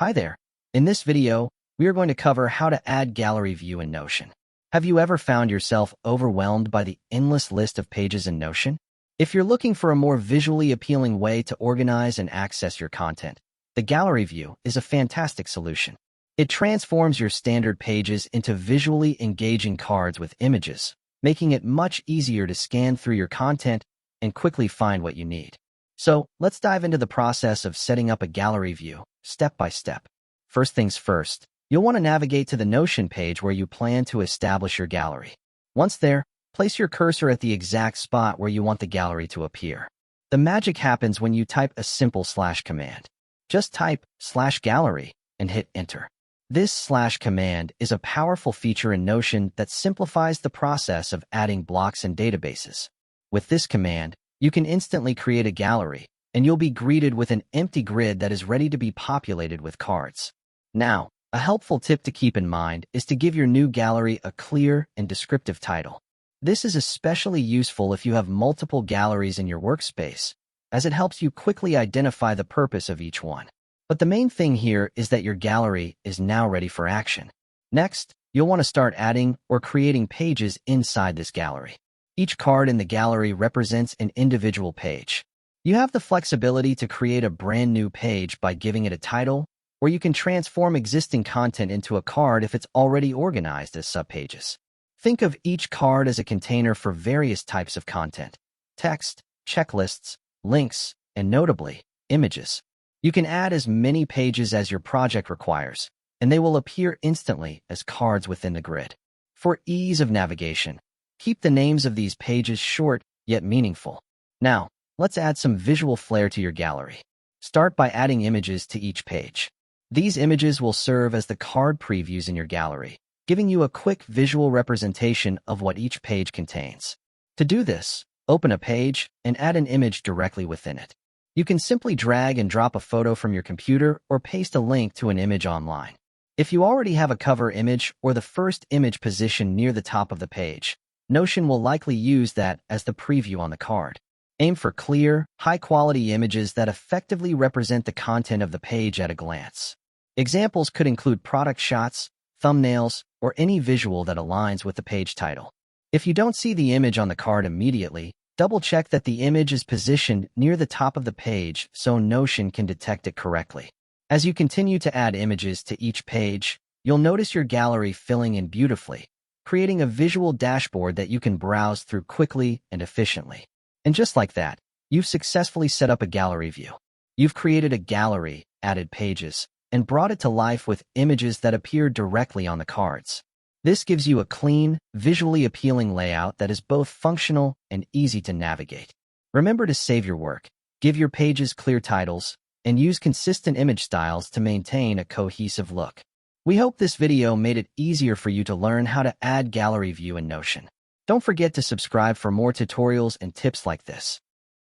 Hi there. In this video, we are going to cover how to add gallery view in Notion. Have you ever found yourself overwhelmed by the endless list of pages in Notion? If you're looking for a more visually appealing way to organize and access your content, the gallery view is a fantastic solution. It transforms your standard pages into visually engaging cards with images, making it much easier to scan through your content and quickly find what you need. So let's dive into the process of setting up a gallery view, step by step. First things first, you'll want to navigate to the Notion page where you plan to establish your gallery. Once there, place your cursor at the exact spot where you want the gallery to appear. The magic happens when you type a simple / command. Just type /gallery and hit enter. This / command is a powerful feature in Notion that simplifies the process of adding blocks and databases. With this command, you can instantly create a gallery, and you'll be greeted with an empty grid that is ready to be populated with cards. Now, a helpful tip to keep in mind is to give your new gallery a clear and descriptive title. This is especially useful if you have multiple galleries in your workspace, as it helps you quickly identify the purpose of each one. But the main thing here is that your gallery is now ready for action. Next, you'll want to start adding or creating pages inside this gallery. Each card in the gallery represents an individual page. You have the flexibility to create a brand new page by giving it a title, or you can transform existing content into a card if it's already organized as subpages. Think of each card as a container for various types of content: text, checklists, links, and notably, images. You can add as many pages as your project requires, and they will appear instantly as cards within the grid. For ease of navigation, keep the names of these pages short yet meaningful. Now, let's add some visual flair to your gallery. Start by adding images to each page. These images will serve as the card previews in your gallery, giving you a quick visual representation of what each page contains. To do this, open a page and add an image directly within it. You can simply drag and drop a photo from your computer or paste a link to an image online. If you already have a cover image or the first image positioned near the top of the page, Notion will likely use that as the preview on the card. Aim for clear, high-quality images that effectively represent the content of the page at a glance. Examples could include product shots, thumbnails, or any visual that aligns with the page title. If you don't see the image on the card immediately, double-check that the image is positioned near the top of the page so Notion can detect it correctly. As you continue to add images to each page, you'll notice your gallery filling in beautifully, creating a visual dashboard that you can browse through quickly and efficiently. And just like that, you've successfully set up a gallery view. You've created a gallery, added pages, and brought it to life with images that appear directly on the cards. This gives you a clean, visually appealing layout that is both functional and easy to navigate. Remember to save your work, give your pages clear titles, and use consistent image styles to maintain a cohesive look. We hope this video made it easier for you to learn how to add gallery view in Notion. Don't forget to subscribe for more tutorials and tips like this.